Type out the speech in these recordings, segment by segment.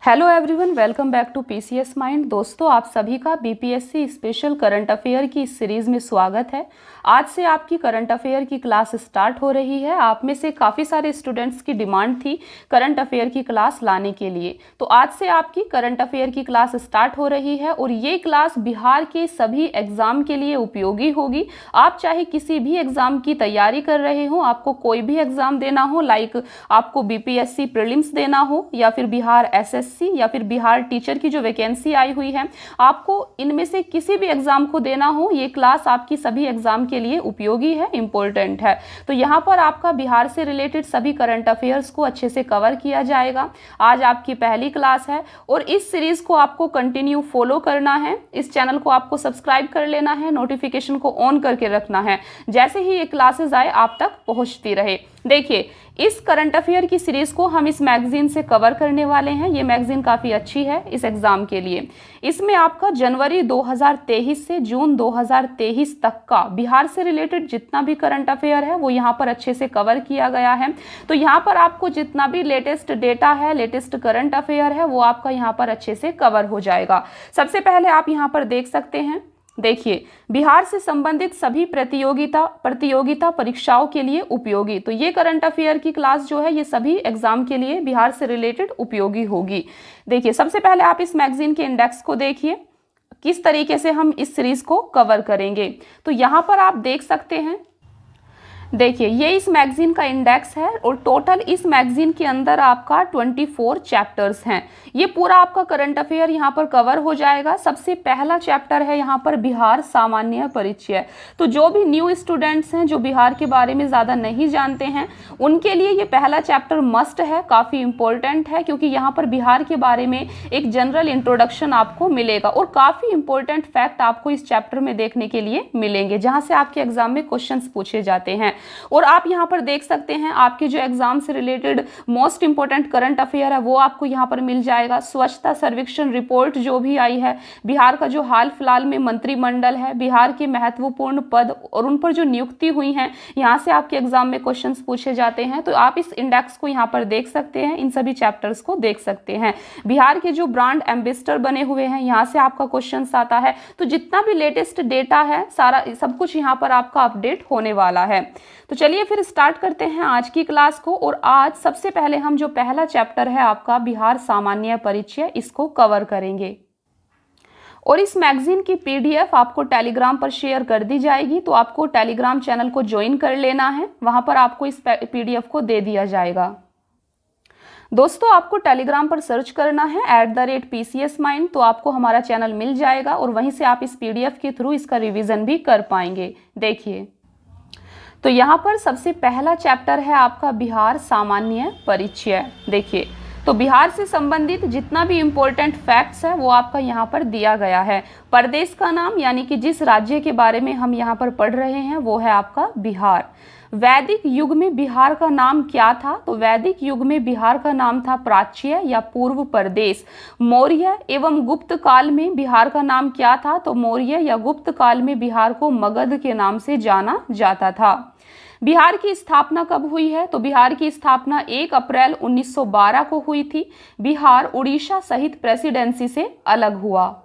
Hello everyone, welcome back to PCS mind. दोस्तों, आप सभी का बीपीएससी स्पेशल करंट अफेयर की इस सीरीज में स्वागत है। आज से आपकी करंट अफेयर की क्लास स्टार्ट हो रही है। आप में से काफ़ी सारे स्टूडेंट्स की डिमांड थी करंट अफेयर की क्लास लाने के लिए, तो आज से आपकी करंट अफेयर की क्लास स्टार्ट हो रही है और ये क्लास बिहार के सभी एग्जाम के लिए उपयोगी होगी। आप चाहे किसी भी एग्जाम की तैयारी कर रहे हो, आपको कोई भी एग्जाम देना हो, लाइक आपको बीपीएससी प्रीलिम्स देना हो या फिर बिहार एसएससी या फिर बिहार टीचर की जो वैकेंसी आई हुई है, आपको इनमें से किसी भी एग्जाम को देना हो, ये क्लास आपकी सभी एग्जाम के लिए उपयोगी है, इंपॉर्टेंट है। तो यहाँ पर आपका बिहार से रिलेटेड सभी करंट अफेयर्स को अच्छे से कवर किया जाएगा। आज आपकी पहली क्लास है और इस सीरीज को आपको कंटिन्यू फॉलो करना है। इस चैनल को आपको सब्सक्राइब कर लेना है, नोटिफिकेशन को ऑन करके रखना है, जैसे ही ये क्लासेस आए आप तक पहुंचती रहे। देखिए, इस करंट अफेयर की सीरीज को हम इस मैगजीन से कवर करने वाले हैं। ये मैगजीन काफ़ी अच्छी है इस एग्जाम के लिए। इसमें आपका जनवरी 2023 से जून 2023 तक का बिहार से रिलेटेड जितना भी करंट अफेयर है वो यहाँ पर अच्छे से कवर किया गया है। तो यहाँ पर आपको जितना भी लेटेस्ट डेटा है, लेटेस्ट करंट अफेयर है, वो आपका यहाँ पर अच्छे से कवर हो जाएगा। सबसे पहले आप यहाँ पर देख सकते हैं, देखिए, बिहार से संबंधित सभी प्रतियोगिता परीक्षाओं के लिए उपयोगी। तो ये करंट अफेयर की क्लास जो है ये सभी एग्जाम के लिए बिहार से रिलेटेड उपयोगी होगी। देखिए, सबसे पहले आप इस मैगजीन के इंडेक्स को देखिए, किस तरीके से हम इस सीरीज को कवर करेंगे। तो यहाँ पर आप देख सकते हैं, देखिए, ये इस मैगजीन का इंडेक्स है और टोटल इस मैगजीन के अंदर आपका 24 चैप्टर्स हैं। ये पूरा आपका करंट अफेयर यहाँ पर कवर हो जाएगा। सबसे पहला चैप्टर है यहाँ पर बिहार सामान्य परिचय। तो जो भी न्यू स्टूडेंट्स हैं, जो बिहार के बारे में ज़्यादा नहीं जानते हैं, उनके लिए ये पहला चैप्टर मस्ट है, काफ़ी इंपॉर्टेंट है, क्योंकि यहाँ पर बिहार के बारे में एक जनरल इंट्रोडक्शन आपको मिलेगा और काफ़ी इंपॉर्टेंट फैक्ट आपको इस चैप्टर में देखने के लिए मिलेंगे, जहाँ से आपके एग्जाम में क्वेश्चंस पूछे जाते हैं। और आप यहाँ पर देख सकते हैं आपके जो एग्जाम से related most important current affair है वो आपको यहाँ पर मिल जाएगा। स्वच्छता सर्वेक्षण रिपोर्ट जो भी आई है, बिहार का जो हाल फिलहाल में मंत्रिमंडल है, बिहार के महत्वपूर्ण पद और उन पर जो नियुक्ति हुई हैं, यहाँ से आपके एग्जाम में क्वेश्चंस पूछे जाते हैं। तो आप इस इंडेक्स को यहाँ पर देख सकते हैं, इन सभी चैप्टर्स को देख सकते हैं। बिहार के जो ब्रांड एम्बेसडर बने हुए हैं, यहाँ से आपका क्वेश्चन आता है। तो जितना भी लेटेस्ट डेटा है, सारा सब कुछ यहाँ पर आपका अपडेट होने वाला है। तो चलिए फिर स्टार्ट करते हैं आज की क्लास को। और आज सबसे पहले हम जो पहला चैप्टर है आपका बिहार सामान्य परिचय, इसको कवर करेंगे। और इस मैगजीन की पीडीएफ आपको टेलीग्राम पर शेयर कर दी जाएगी, तो आपको टेलीग्राम चैनल को ज्वाइन कर लेना है, वहां पर आपको इस पीडीएफ को दे दिया जाएगा। दोस्तों, आपको टेलीग्राम पर सर्च करना है @PCS Mind, तो आपको हमारा चैनल मिल जाएगा और वहीं से आप इस पीडीएफ के थ्रू इसका रिवीजन भी कर पाएंगे। देखिए, तो यहाँ पर सबसे पहला चैप्टर है आपका बिहार सामान्य परिचय। देखिए, तो बिहार से संबंधित जितना भी इम्पोर्टेंट फैक्ट्स है वो आपका यहाँ पर दिया गया है। प्रदेश का नाम, यानी कि जिस राज्य के बारे में हम यहाँ पर पढ़ रहे हैं वो है आपका बिहार। वैदिक युग में बिहार का नाम क्या था? तो वैदिक युग में बिहार का नाम था प्राच्य या पूर्व प्रदेश। मौर्य एवं गुप्त काल में बिहार का नाम क्या था? तो मौर्य या गुप्त काल में बिहार को मगध के नाम से जाना जाता था। बिहार की स्थापना कब हुई है? तो बिहार की स्थापना 1 अप्रैल 1912 को हुई थी। बिहार उड़ीसा सहित प्रेसिडेंसी से अलग हुआ।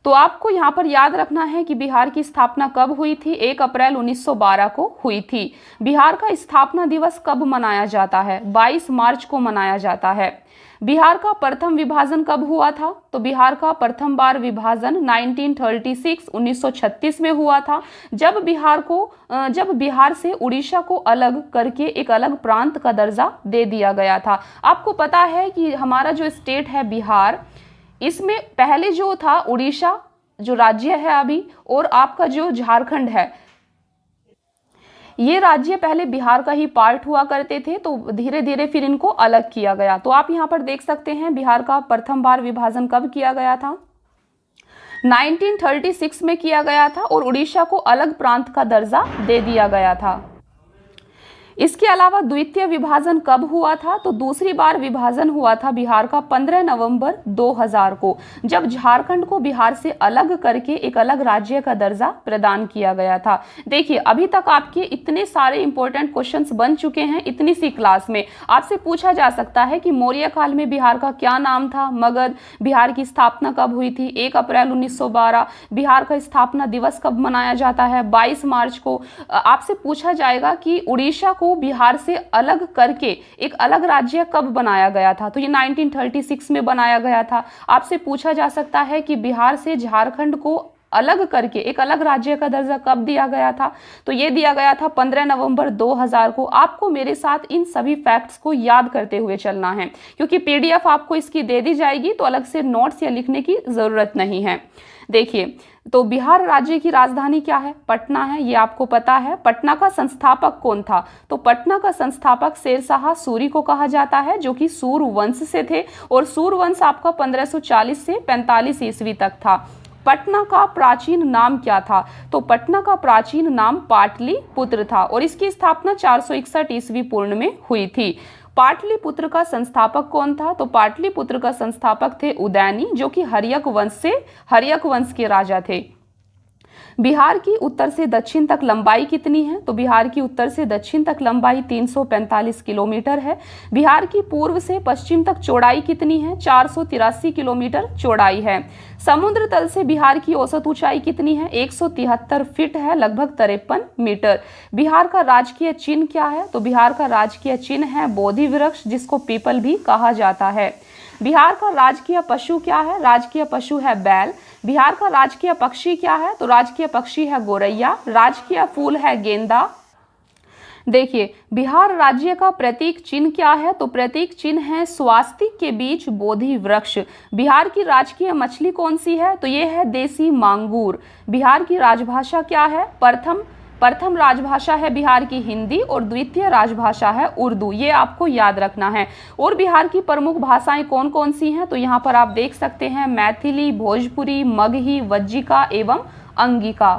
तो आपको यहाँ पर याद रखना है कि बिहार की स्थापना कब हुई थी? 1 अप्रैल 1912 को हुई थी। बिहार का स्थापना दिवस कब मनाया जाता है? 22 मार्च को मनाया जाता है। बिहार का प्रथम विभाजन कब हुआ था? तो बिहार का प्रथम बार विभाजन 1936 में हुआ था, जब बिहार से उड़ीसा को अलग करके एक अलग प्रांत का दर्जा दे दिया गया था। आपको पता है कि हमारा जो स्टेट है बिहार, इसमें पहले जो था उड़ीसा जो राज्य है अभी, और आपका जो झारखंड है, ये राज्य पहले बिहार का ही पार्ट हुआ करते थे, तो धीरे धीरे फिर इनको अलग किया गया। तो आप यहाँ पर देख सकते हैं बिहार का प्रथम बार विभाजन कब किया गया था? 1936 में किया गया था और उड़ीसा को अलग प्रांत का दर्जा दे दिया गया था। इसके अलावा द्वितीय विभाजन कब हुआ था? तो दूसरी बार विभाजन हुआ था बिहार का 15 नवंबर 2000 को, जब झारखंड को बिहार से अलग करके एक अलग राज्य का दर्जा प्रदान किया गया था। देखिए, अभी तक आपके इतने सारे इंपॉर्टेंट क्वेश्चंस बन चुके हैं इतनी सी क्लास में। आपसे पूछा जा सकता है कि मौर्य काल में बिहार का क्या नाम था? मगध। बिहार की स्थापना कब हुई थी? 1 अप्रैल 1912। बिहार का स्थापना दिवस कब मनाया जाता है? 22 मार्च को। आपसे पूछा जाएगा कि उड़ीसा को बिहार से अलग करके एक अलग राज्य कब बनाया गया था? तो ये 1936 में बनाया गया था। आपसे पूछा जा सकता है कि बिहार से झारखंड को अलग करके एक अलग राज्य का दर्जा कब दिया गया था? तो ये दिया गया था 15 नवंबर 2000 को। आपको मेरे साथ इन सभी फैक्ट्स को याद करते हुए चलना है, क्योंकि पीडीएफ आपको इसकी दे दी जाएगी तो अलग से नोट्स या लिखने की जरूरत नहीं है। देखिए, तो बिहार राज्य की राजधानी क्या है? पटना है, ये आपको पता है। पटना का संस्थापक कौन था? तो पटना का संस्थापक शेरशाह सूरी को कहा जाता है, जो कि सूर वंश से थे, और सूर वंश आपका 1540 से 45 ईस्वी तक था। पटना का प्राचीन नाम क्या था? तो पटना का प्राचीन नाम पाटलिपुत्र था, और इसकी स्थापना 461 ईस्वी पूर्व में हुई थी। पाटलिपुत्र का संस्थापक कौन था? तो पाटलिपुत्र का संस्थापक थे उदयनी, जो कि हर्यक वंश के राजा थे। बिहार की उत्तर से दक्षिण तक लंबाई कितनी है? तो बिहार की उत्तर से दक्षिण तक लंबाई 345 किलोमीटर है। बिहार की पूर्व से पश्चिम तक चौड़ाई कितनी है? 483 किलोमीटर चौड़ाई है। समुद्र तल से बिहार की औसत ऊंचाई कितनी है? 173 फीट है, लगभग 53 मीटर। बिहार का राजकीय चिन्ह क्या है? तो बिहार का राजकीय चिन्ह है बोधि वृक्ष, जिसको पीपल भी कहा जाता है। बिहार का राजकीय पशु क्या है? राजकीय पशु है बैल। बिहार का राजकीय पक्षी क्या है? तो राजकीय पक्षी है गोरैया। राजकीय फूल है गेंदा। देखिए, बिहार राज्य का प्रतीक चिन्ह क्या है? तो प्रतीक चिन्ह है स्वास्तिक के बीच बोधि वृक्ष। बिहार की राजकीय मछली कौन सी है? तो ये है देसी मांगूर। बिहार की राजभाषा क्या है? प्रथम राजभाषा है बिहार की हिंदी, और द्वितीय राजभाषा है उर्दू। ये आपको याद रखना है। और बिहार की प्रमुख भाषाएं कौन कौन सी हैं? तो यहाँ पर आप देख सकते हैं मैथिली, भोजपुरी, मगही, वज्जिका एवं अंगिका।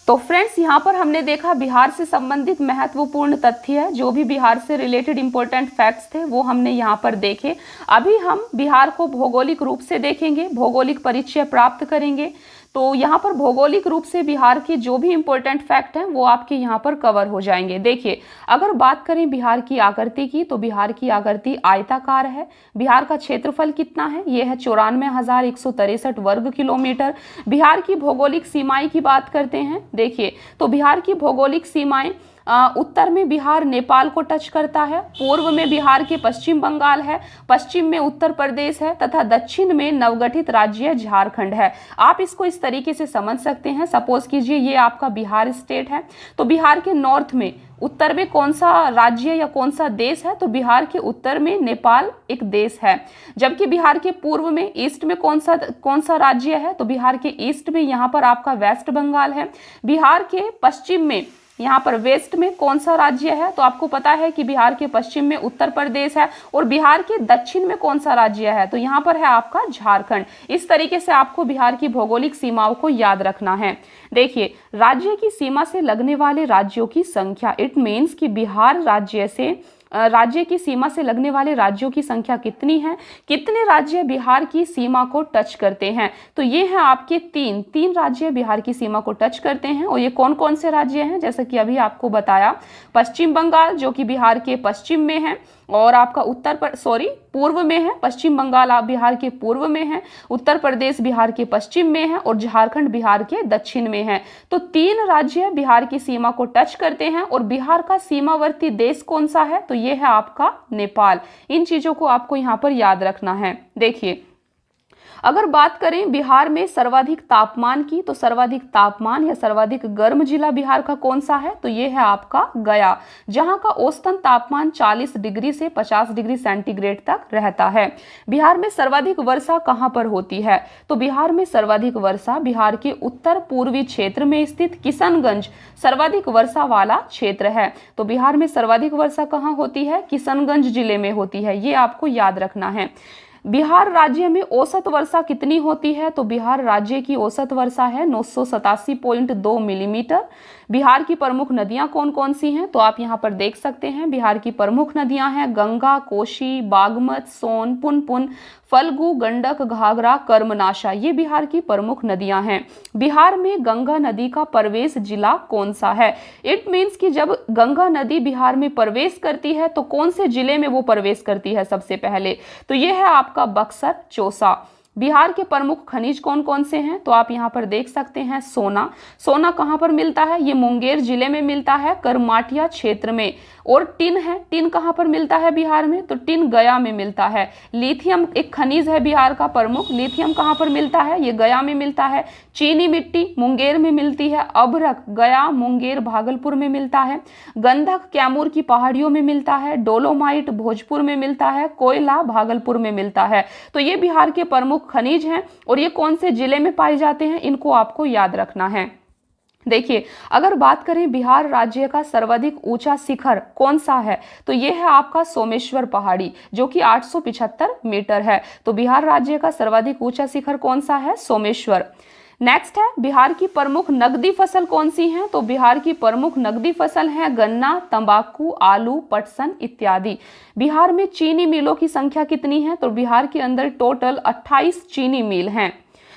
तो फ्रेंड्स, यहाँ पर हमने देखा बिहार से संबंधित महत्वपूर्ण तथ्य, जो भी बिहार से रिलेटेड इंपॉर्टेंट फैक्ट्स थे वो हमने यहाँ पर देखे। अभी हम बिहार को भौगोलिक रूप से देखेंगे, भौगोलिक परिचय प्राप्त करेंगे। तो यहाँ पर भौगोलिक रूप से बिहार के जो भी इंपॉर्टेंट फैक्ट हैं वो आपके यहाँ पर कवर हो जाएंगे। देखिए, अगर बात करें बिहार की आकृति की, तो बिहार की आकृति आयताकार है। बिहार का क्षेत्रफल कितना है? ये है 94,163 वर्ग किलोमीटर। बिहार की भौगोलिक सीमाएं की बात करते हैं। देखिए, तो बिहार की भौगोलिक सीमाएं, उत्तर में बिहार नेपाल को टच करता है, पूर्व में बिहार के पश्चिम बंगाल है, पश्चिम में उत्तर प्रदेश है, तथा दक्षिण में नवगठित राज्य झारखंड है। आप इसको इस तरीके से समझ सकते हैं। सपोज कीजिए ये आपका बिहार स्टेट है, तो बिहार के नॉर्थ में, उत्तर में कौन सा राज्य या कौन सा देश है? तो बिहार के उत्तर में नेपाल एक देश है। जबकि बिहार के पूर्व में, ईस्ट में कौन सा राज्य है? तो बिहार के ईस्ट में यहाँ पर आपका वेस्ट बंगाल है। बिहार के पश्चिम में, यहाँ पर वेस्ट में कौन सा राज्य है? तो आपको पता है कि बिहार के पश्चिम में उत्तर प्रदेश है, और बिहार के दक्षिण में कौन सा राज्य है? तो यहाँ पर है आपका झारखंड। इस तरीके से आपको बिहार की भौगोलिक सीमाओं को याद रखना है। देखिए, राज्य की सीमा से लगने वाले राज्यों की संख्या, इट मीन्स कि बिहार राज्य की सीमा से लगने वाले राज्यों की संख्या कितनी है? कितने राज्य बिहार की सीमा को टच करते हैं? तो ये हैं आपके तीन राज्य बिहार की सीमा को टच करते हैं। और ये कौन कौन से राज्य हैं? जैसे कि अभी आपको बताया, पश्चिम बंगाल जो कि बिहार के पश्चिम में है, और आपका पूर्व में है। पश्चिम बंगाल आप बिहार के पूर्व में है, उत्तर प्रदेश बिहार के पश्चिम में है, और झारखंड बिहार के दक्षिण में है। तो 3 राज्य बिहार की सीमा को टच करते हैं। और बिहार का सीमावर्ती देश कौन सा है? तो ये है आपका नेपाल। इन चीजों को आपको यहाँ पर याद रखना है। देखिए, अगर बात करें बिहार में सर्वाधिक तापमान की, तो सर्वाधिक तापमान या सर्वाधिक गर्म जिला बिहार का कौन सा है? तो ये है आपका गया, जहां का औसतन तापमान 40 डिग्री से 50 डिग्री सेंटीग्रेड तक रहता है। बिहार में सर्वाधिक वर्षा कहां पर होती है? तो बिहार में सर्वाधिक वर्षा बिहार के उत्तर पूर्वी क्षेत्र में स्थित किशनगंज सर्वाधिक वर्षा वाला क्षेत्र है। तो बिहार में सर्वाधिक वर्षा कहां होती है? किशनगंज जिले में होती है। ये आपको याद रखना है। बिहार राज्य में औसत वर्षा कितनी होती है? तो बिहार राज्य की औसत वर्षा है 987.2 मिलीमीटर। बिहार की प्रमुख नदियां कौन कौन सी हैं? तो आप यहाँ पर देख सकते हैं बिहार की प्रमुख नदियां हैं गंगा, कोसी, बागमत, सोन, पुनपुन, फल्गु, गंडक, घाघरा, कर्मनाशा। ये बिहार की प्रमुख नदियां हैं। बिहार में गंगा नदी का प्रवेश जिला कौन सा है? इट मीन्स कि जब गंगा नदी बिहार में प्रवेश करती है तो कौन से जिले में वो प्रवेश करती है सबसे पहले? तो ये है आपका बक्सर, चौसा। बिहार के प्रमुख खनिज कौन कौन से हैं? तो आप यहाँ पर देख सकते हैं सोना। सोना कहाँ पर मिलता है? ये मुंगेर जिले में मिलता है, करमाटिया क्षेत्र में। और टिन है, टिन कहाँ पर मिलता है बिहार में? तो टिन गया में मिलता है। लिथियम एक खनिज है बिहार का प्रमुख, लिथियम कहाँ पर मिलता है? ये गया में मिलता है। चीनी मिट्टी मुंगेर में मिलती है। अभ्रक गया, मुंगेर, भागलपुर में मिलता है। गंधक कैमूर की पहाड़ियों में मिलता है। डोलोमाइट भोजपुर में मिलता है। कोयला भागलपुर में मिलता है। तो ये बिहार के प्रमुख खनिज हैं और ये कौन से जिले में पाए जाते हैं, इनको आपको याद रखना है। देखिए, अगर बात करें बिहार राज्य का सर्वाधिक ऊंचा शिखर कौन सा है, तो ये है आपका सोमेश्वर पहाड़ी, जो कि 875 मीटर है। तो बिहार राज्य का सर्वाधिक ऊंचा शिखर कौन सा है? सोमेश्वर। नेक्स्ट है बिहार की प्रमुख नकदी फसल कौन सी है? तो बिहार की प्रमुख नकदी फसल है गन्ना, तंबाकू, आलू, पटसन इत्यादि। बिहार में चीनी मिलों की संख्या कितनी है? तो बिहार के अंदर टोटल 28 चीनी मिल हैं,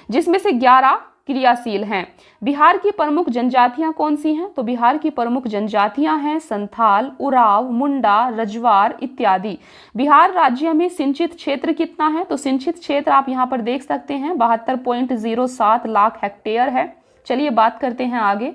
जिसमें से 11 क्रियाशील हैं। बिहार की प्रमुख जनजातियां कौन सी हैं? तो बिहार की प्रमुख जनजातियां हैं संथाल, उराव, मुंडा, रजवार इत्यादि। बिहार राज्य में सिंचित क्षेत्र कितना है? तो सिंचित क्षेत्र आप यहां पर देख सकते हैं 72.07 लाख हेक्टेयर है। चलिए बात करते हैं आगे।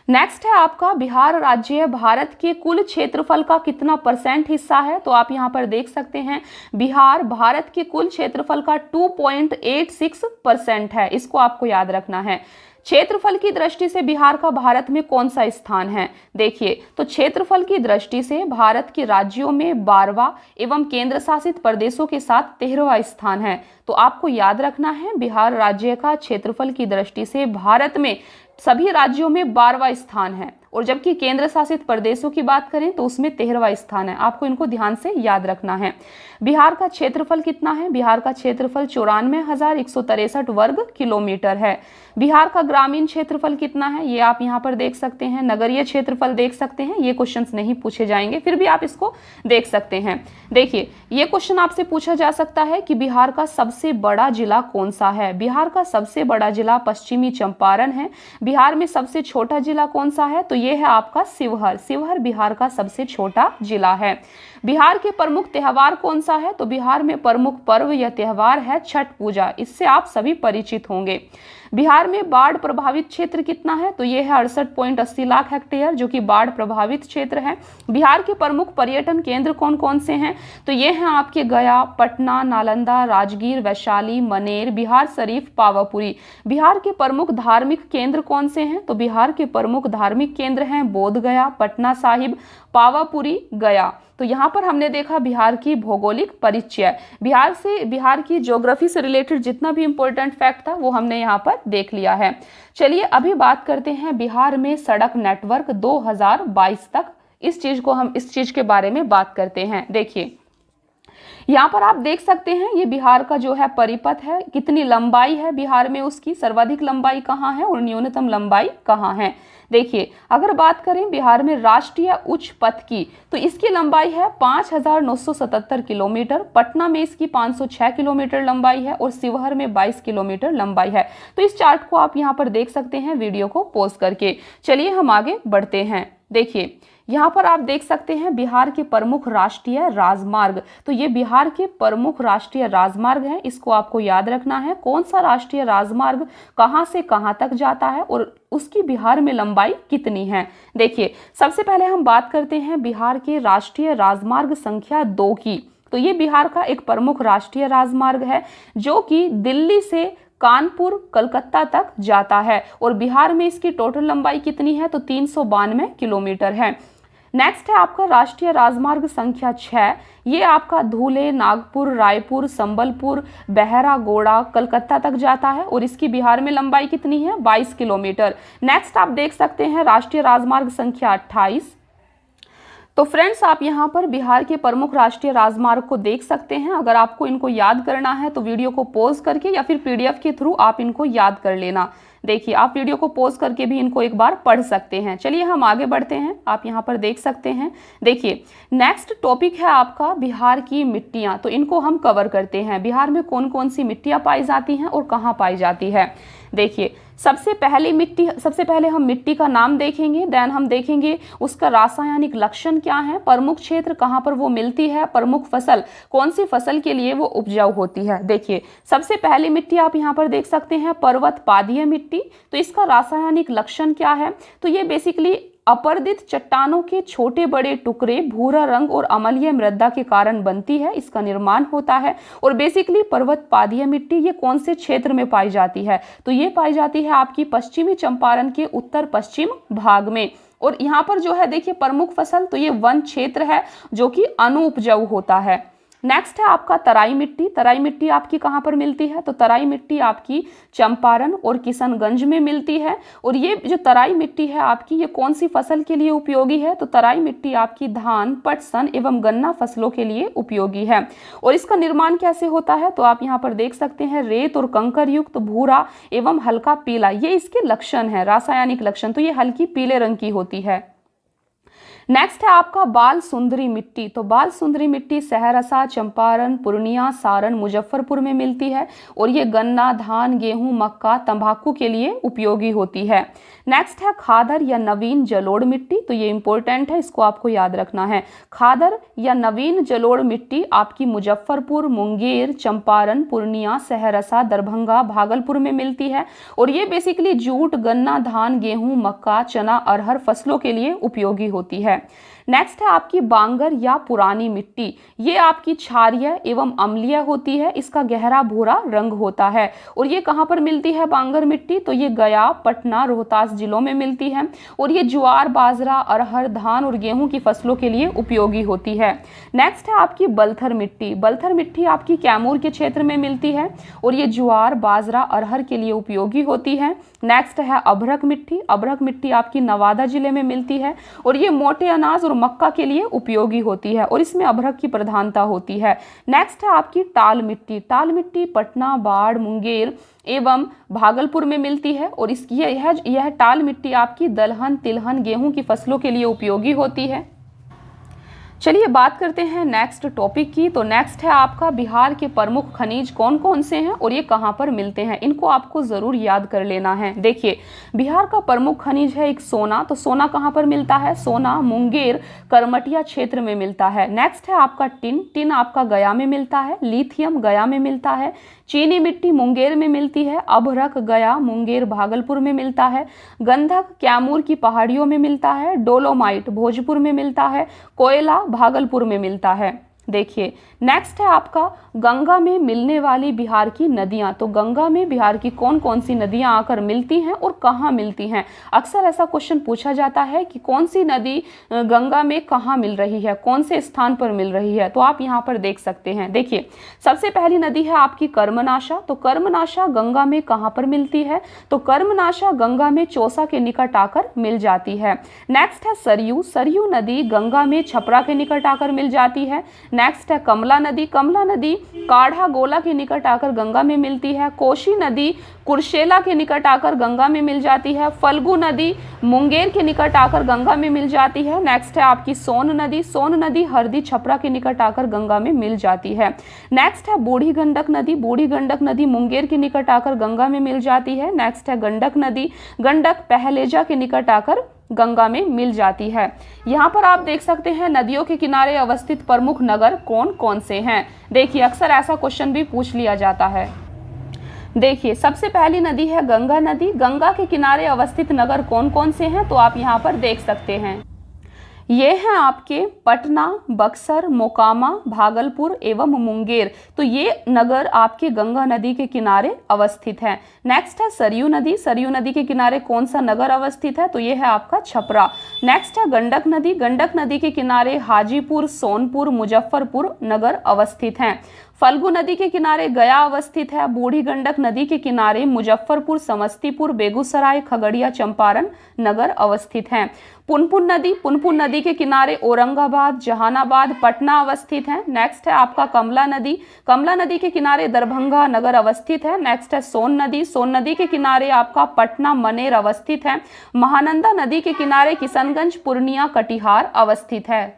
नेक्स्ट है आपका बिहार राज्य भारत के कुल क्षेत्रफल का कितना % हिस्सा है? तो आप यहाँ पर देख सकते हैं बिहार भारत के कुल क्षेत्रफल का 2.86% है। इसको आपको याद रखना है। क्षेत्रफल की दृष्टि से बिहार का भारत में कौन सा स्थान है? देखिए, तो क्षेत्रफल की दृष्टि से भारत के राज्यों में 12वां एवं केंद्र शासित प्रदेशों के साथ 13वां स्थान है। तो आपको याद रखना है बिहार राज्य का क्षेत्रफल की दृष्टि से भारत में सभी राज्यों में 12वां स्थान है, और जबकि केंद्र शासित प्रदेशों की बात करें तो उसमें 13वां स्थान है। आपको इनको ध्यान से याद रखना है। बिहार का क्षेत्रफल कितना है? बिहार का क्षेत्रफल 94,163 वर्ग किलोमीटर है। बिहार का ग्रामीण क्षेत्रफल कितना है? ये आप यहाँ पर देख सकते हैं। नगरीय क्षेत्रफल देख सकते हैं। ये क्वेश्चंस नहीं पूछे जाएंगे, फिर भी आप इसको देख सकते हैं। देखिए, ये क्वेश्चन आपसे पूछा जा सकता है कि बिहार का सबसे बड़ा जिला कौन सा है? बिहार का सबसे बड़ा जिला पश्चिमी चंपारण है। बिहार में सबसे छोटा जिला कौन सा है? तो ये है आपका शिवहर। शिवहर बिहार का सबसे छोटा जिला है। बिहार के प्रमुख त्योहार कौन सा है? तो बिहार में प्रमुख पर्व या त्योहार है छठ पूजा। इससे आप सभी परिचित होंगे। बिहार में बाढ़ प्रभावित क्षेत्र कितना है? तो ये है 68.80 लाख हेक्टेयर, जो कि बाढ़ प्रभावित क्षेत्र है। बिहार के प्रमुख पर्यटन केंद्र कौन कौन से हैं? तो ये हैं आपके गया, पटना, नालंदा, राजगीर, वैशाली, मनेर, बिहार शरीफ, पावापुरी। बिहार के प्रमुख धार्मिक केंद्र कौन से हैं? तो बिहार के प्रमुख धार्मिक केंद्र हैं बोध गया, पटना साहिब, पावापुरी, गया। तो यहाँ पर हमने देखा बिहार की भौगोलिक परिचय। बिहार की ज्योग्राफी से रिलेटेड जितना भी इंपॉर्टेंट फैक्ट था वो हमने यहाँ पर देख लिया है। चलिए अभी बात करते हैं बिहार में सड़क नेटवर्क 2022 तक। इस चीज के बारे में बात करते हैं। देखिए, यहाँ पर आप देख सकते हैं ये बिहार का जो है परिपथ है, कितनी लंबाई है बिहार में, उसकी सर्वाधिक लंबाई कहाँ है और न्यूनतम लंबाई कहाँ है। देखिए, अगर बात करें बिहार में राष्ट्रीय उच्च पथ की, तो इसकी लंबाई है 5,977 किलोमीटर। पटना में इसकी 506 किलोमीटर लंबाई है और शिवहर में 22 किलोमीटर लंबाई है। तो इस चार्ट को आप यहाँ पर देख सकते हैं वीडियो को पॉज करके। चलिए हम आगे बढ़ते हैं। देखिए, यहाँ पर आप देख सकते हैं बिहार के प्रमुख राष्ट्रीय राजमार्ग। तो ये बिहार के प्रमुख राष्ट्रीय राजमार्ग हैं, इसको आपको याद रखना है। कौन सा राष्ट्रीय राजमार्ग कहाँ से कहाँ तक जाता है और उसकी बिहार में लंबाई कितनी है। देखिए, सबसे पहले हम बात करते हैं बिहार के राष्ट्रीय राजमार्ग संख्या 2 की। तो ये बिहार का एक प्रमुख राष्ट्रीय राजमार्ग है जो कि दिल्ली से कानपुर, कलकत्ता तक जाता है और बिहार में इसकी टोटल लंबाई कितनी है? तो 392 किलोमीटर है। नेक्स्ट है आपका राष्ट्रीय राजमार्ग संख्या 6। ये आपका धुले, नागपुर, रायपुर, संबलपुर, बहरागोड़ा, कलकत्ता तक जाता है और इसकी बिहार में लंबाई कितनी है? 22 किलोमीटर। नेक्स्ट आप देख सकते हैं राष्ट्रीय राजमार्ग संख्या 28। तो फ्रेंड्स, आप यहाँ पर बिहार के प्रमुख राष्ट्रीय राजमार्ग को देख सकते हैं। अगर आपको इनको याद करना है तो वीडियो को पॉज करके या फिर पीडीएफ के थ्रू आप इनको याद कर लेना। देखिए, आप वीडियो को पॉज करके भी इनको एक बार पढ़ सकते हैं। चलिए हम आगे बढ़ते हैं, आप यहाँ पर देख सकते हैं। देखिए, नेक्स्ट टॉपिक है आपका बिहार की मिट्टियाँ। तो इनको हम कवर करते हैं। बिहार में कौन कौन सी मिट्टियाँ पाई जाती हैं और कहाँ पाई जाती है। देखिए, सबसे पहले हम मिट्टी का नाम देखेंगे, देन हम देखेंगे उसका रासायनिक लक्षण क्या है, प्रमुख क्षेत्र कहाँ पर वो मिलती है, प्रमुख फसल कौन सी फसल के लिए वो उपजाऊ होती है। देखिए, सबसे पहली मिट्टी आप यहाँ पर देख सकते हैं पर्वत पादीय मिट्टी। तो इसका रासायनिक लक्षण क्या है, तो ये बेसिकली अपर्दित चट्टानों के छोटे बड़े टुकड़े भूरा रंग और अम्लीय मृदा के कारण बनती है, इसका निर्माण होता है। और बेसिकली पर्वत पादीय मिट्टी ये कौन से क्षेत्र में पाई जाती है, तो ये पाई जाती है आपकी पश्चिमी चंपारण के उत्तर पश्चिम भाग में। और यहाँ पर जो है देखिए प्रमुख फसल, तो ये वन क्षेत्र है जो कि अनुपजाऊ होता है। नेक्स्ट है आपका तराई मिट्टी। तराई मिट्टी आपकी कहाँ पर मिलती है, तो तराई मिट्टी आपकी चंपारण और किशनगंज में मिलती है। और ये जो तराई मिट्टी है आपकी, ये कौन सी फसल के लिए उपयोगी है, तो तराई मिट्टी आपकी धान, पटसन एवं गन्ना फसलों के लिए उपयोगी है। और इसका निर्माण कैसे होता है, तो आप यहाँ पर देख सकते हैं रेत और कंकर युक्त भूरा एवं हल्का पीला, ये इसके लक्षण है, रासायनिक लक्षण। तो ये हल्की पीले रंग की होती है। नेक्स्ट है आपका बाल सुंदरी मिट्टी। तो बाल सुंदरी मिट्टी सहरसा, चंपारण, पूर्णिया, सारण, मुजफ्फरपुर में मिलती है। और ये गन्ना, धान, गेहूं, मक्का, तंबाकू के लिए उपयोगी होती है। नेक्स्ट है खादर या नवीन जलोढ़ मिट्टी। तो ये इंपॉर्टेंट है, इसको आपको याद रखना है। खादर या नवीन जलोढ़ मिट्टी आपकी मुजफ्फरपुर, मुंगेर, चंपारण, पूर्णिया, सहरसा, दरभंगा, भागलपुर में मिलती है। और ये बेसिकली जूट, गन्ना, धान, गेहूं, मक्का, चना, अरहर फसलों के लिए उपयोगी होती है। नेक्स्ट है आपकी बांगर या पुरानी मिट्टी। ये आपकी क्षारीय एवं अम्लीय होती है, इसका गहरा भूरा रंग होता है। और ये कहाँ पर मिलती है बांगर मिट्टी, तो ये गया, पटना, रोहतास जिलों में मिलती है। और ये ज्वार, बाजरा, अरहर, धान और गेहूं की फसलों के लिए उपयोगी होती है। नेक्स्ट है आपकी बलथर मिट्टी। बलथर मिट्टी आपकी कैमूर के क्षेत्र में मिलती है। और ये ज्वार, बाजरा, अरहर के लिए उपयोगी होती है। नेक्स्ट है अभ्रक मिट्टी। अभ्रक मिट्टी आपकी नवादा जिले में मिलती है। और ये मोटे अनाज और मक्का के लिए उपयोगी होती है। और इसमें अभ्रक की प्रधानता होती है। नेक्स्ट है आपकी टाल मिट्टी। टाल मिट्टी पटना, बाढ़, मुंगेर एवं भागलपुर में मिलती है। और इसकी यह टाल मिट्टी आपकी दलहन, तिलहन, गेहूं की फसलों के लिए उपयोगी होती है। चलिए बात करते हैं नेक्स्ट टॉपिक की। तो नेक्स्ट है आपका बिहार के प्रमुख खनिज कौन कौन से हैं और ये कहाँ पर मिलते हैं, इनको आपको ज़रूर याद कर लेना है। देखिए, बिहार का प्रमुख खनिज है एक सोना। तो सोना कहाँ पर मिलता है, सोना मुंगेर, करमटिया क्षेत्र में मिलता है। नेक्स्ट है आपका टिन। टिन आपका गया में मिलता है। लिथियम गया में मिलता है। चीनी मिट्टी मुंगेर में मिलती है। अभ्रक गया, मुंगेर, भागलपुर में मिलता है। गंधक कैमूर की पहाड़ियों में मिलता है। डोलोमाइट भोजपुर में मिलता है। कोयला भागलपुर में मिलता है। देखिए, नेक्स्ट है आपका गंगा में मिलने वाली बिहार की नदियां। तो गंगा में बिहार की कौन कौन सी नदियां आकर मिलती हैं और कहाँ मिलती हैं। अक्सर ऐसा क्वेश्चन पूछा जाता है कि कौन सी नदी गंगा में कहाँ मिल रही है, कौन से स्थान पर मिल रही है। तो आप यहाँ पर देख सकते हैं। देखिए, सबसे पहली नदी है आपकी कर्मनाशा। तो कर्मनाशा गंगा में कहाँ पर मिलती है, तो कर्मनाशा गंगा में चौसा के निकट आकर मिल जाती है। नेक्स्ट है सरयू। सरयू नदी गंगा में छपरा के निकट आकर मिल जाती है। नेक्स्ट है कमला नदी। कमला नदी काढ़ा गोला के निकट आकर गंगा में मिलती है। कोशी नदी कुर्शेला के निकट आकर गंगा में मिल जाती है। फल्गु नदी मुंगेर के निकट आकर गंगा में मिल जाती है। नेक्स्ट है आपकी सोन नदी। सोन नदी हरदी छपरा के निकट आकर गंगा में मिल जाती है। नेक्स्ट है बूढ़ी गंडक नदी। बूढ़ी गंडक नदी मुंगेर के निकट आकर गंगा में मिल जाती है। नेक्स्ट है गंडक नदी। गंडक पहलेजा के निकट आकर गंगा में मिल जाती है। यहाँ पर आप देख सकते हैं नदियों के किनारे अवस्थित प्रमुख नगर कौन कौन से हैं। देखिए, अक्सर ऐसा क्वेश्चन भी पूछ लिया जाता है। देखिए, सबसे पहली नदी है गंगा नदी। गंगा के किनारे अवस्थित नगर कौन कौन से हैं, तो आप यहाँ पर देख सकते हैं। ये हैं आपके पटना, बक्सर, मोकामा, भागलपुर एवं मुंगेर। तो ये नगर आपके गंगा नदी के किनारे अवस्थित हैं। नेक्स्ट है सरयू नदी। सरयू नदी के किनारे कौन सा नगर अवस्थित है, तो ये है आपका छपरा। नेक्स्ट है गंडक नदी। गंडक नदी के किनारे हाजीपुर, सोनपुर, मुजफ्फरपुर नगर अवस्थित हैं। फल्गु नदी के किनारे गया अवस्थित है। बूढ़ी गंडक नदी के किनारे मुजफ्फरपुर, समस्तीपुर, बेगूसराय, खगड़िया, चंपारण नगर अवस्थित हैं। पुनपुन नदी के किनारे औरंगाबाद, जहानाबाद, पटना अवस्थित है। नेक्स्ट है आपका कमला नदी के किनारे दरभंगा नगर अवस्थित है। नेक्स्ट है सोन नदी के किनारे आपका पटना, मनेर अवस्थित है। महानंदा नदी के किनारे किशनगंज, पूर्णिया, कटिहार अवस्थित है।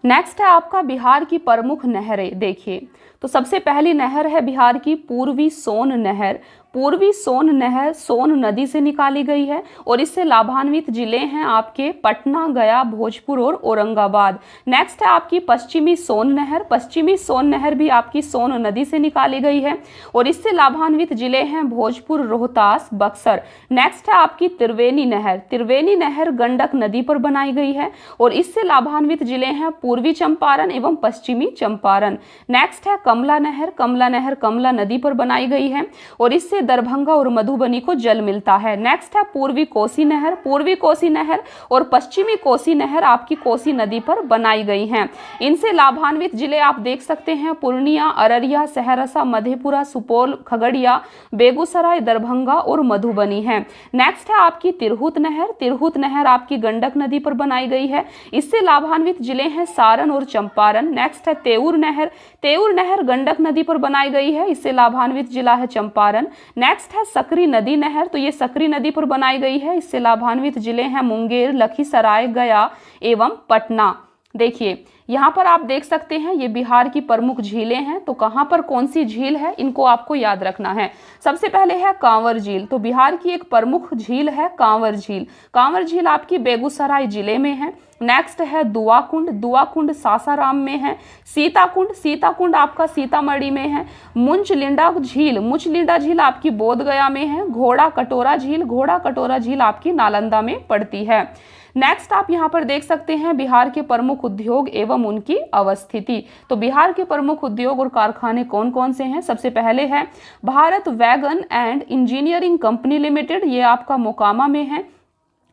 नेक्स्ट है आपका बिहार की प्रमुख नहरें। देखिए, तो सबसे पहली नहर है बिहार की पूर्वी सोन नहर। पूर्वी सोन नहर सोन नदी से निकाली गई है और इससे लाभान्वित जिले हैं आपके पटना, गया, भोजपुर और औरंगाबाद। नेक्स्ट है आपकी पश्चिमी सोन नहर। पश्चिमी सोन नहर भी आपकी सोन नदी से निकाली गई है और इससे लाभान्वित जिले हैं भोजपुर, रोहतास, बक्सर। नेक्स्ट है आपकी त्रिवेणी नहर। त्रिवेणी नहर गंडक नदी पर बनाई गई है और इससे लाभान्वित जिले हैं पूर्वी चंपारण एवं पश्चिमी चंपारण। नेक्स्ट है कमला नहर। कमला नहर कमला नदी पर बनाई गई है और इससे दरभंगा और मधुबनी को जल मिलता है। नेक्स्ट है पूर्वी कोसी नहर। पूर्वी कोसी नहर और पश्चिमी कोसी नहर आपकी कोसी नदी पर बनाई गई हैं। इनसे लाभान्वित जिले आप देख सकते हैं पूर्णिया, अररिया, सहरसा, मधेपुरा, सुपौल, खगड़िया, बेगूसराय, दरभंगा और मधुबनी है। नेक्स्ट है आपकी तिरहुत नहर। तिरहुत नहर आपकी गंडक नदी पर बनाई गई है। इससे लाभान्वित जिले हैं सारण और चंपारण। नेक्स्ट है तेऊर नहर। तेऊर नहर गंडक नदी पर बनाई गई है। इससे लाभान्वित जिला है चंपारण। नेक्स्ट है सकरी नदी नहर। तो ये सकरी नदी पर बनाई गई है। इससे लाभान्वित जिले हैं मुंगेर, लखीसराय, गया एवं पटना। देखिए, यहाँ पर आप देख सकते हैं ये बिहार की प्रमुख झीलें हैं। तो कहाँ पर कौन सी झील है इनको आपको याद रखना है। सबसे पहले है कांवर झील। तो बिहार की एक प्रमुख झील है कांवर झील। कांवर झील आपकी बेगूसराय जिले में है। नेक्स्ट है दुआकुंड। दुआकुंड सासाराम में है। सीताकुंड। सीताकुंड आपका सीतामढ़ी में है। मुंचलिंडा झील। मुंचलिंडा झील आपकी बोधगया में है। घोड़ा कटोरा झील। घोड़ा कटोरा झील आपकी नालंदा में पड़ती है। नेक्स्ट आप यहाँ पर देख सकते हैं बिहार के प्रमुख उद्योग एवं उनकी अवस्थिति। तो बिहार के प्रमुख उद्योग और कारखाने कौन कौन से हैं। सबसे पहले है Bharat wagon and engineering company limited, ये आपका मोकामा में है।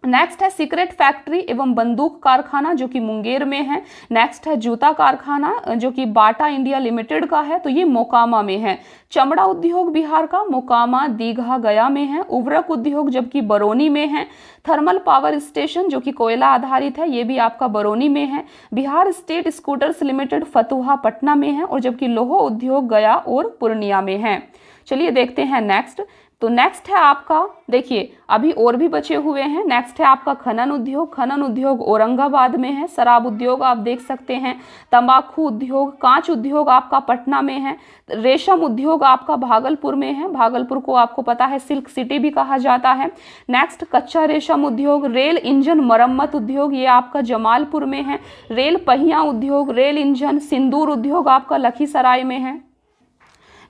नेक्स्ट है सीक्रेट फैक्ट्री एवं बंदूक कारखाना जो कि मुंगेर में है। नेक्स्ट है जूता कारखाना जो कि बाटा इंडिया लिमिटेड का है, तो ये मोकामा में है। चमड़ा उद्योग बिहार का मोकामा, दीघा, गया में है। उर्वरक उद्योग जबकि बरौनी में है। थर्मल पावर स्टेशन जो कि कोयला आधारित है, ये भी आपका बरौनी में है। Bihar state scooters limited Fatuha, Patna में है और जबकि लौह उद्योग गया और पूर्णिया में है। चलिए देखते हैं नेक्स्ट। तो नेक्स्ट है आपका, देखिए अभी और भी बचे हुए हैं। नेक्स्ट है आपका खनन उद्योग। खनन उद्योग औरंगाबाद में है। शराब उद्योग आप देख सकते हैं। तंबाकू उद्योग, कांच उद्योग आपका पटना में है। रेशम उद्योग आपका भागलपुर में है। भागलपुर को आपको पता है सिल्क सिटी भी कहा जाता है। नेक्स्ट कच्चा रेशम उद्योग। रेल इंजन मरम्मत उद्योग ये आपका जमालपुर में है। रेल पहिया उद्योग, रेल इंजन, सिंदूर उद्योग आपका लखीसराय में है।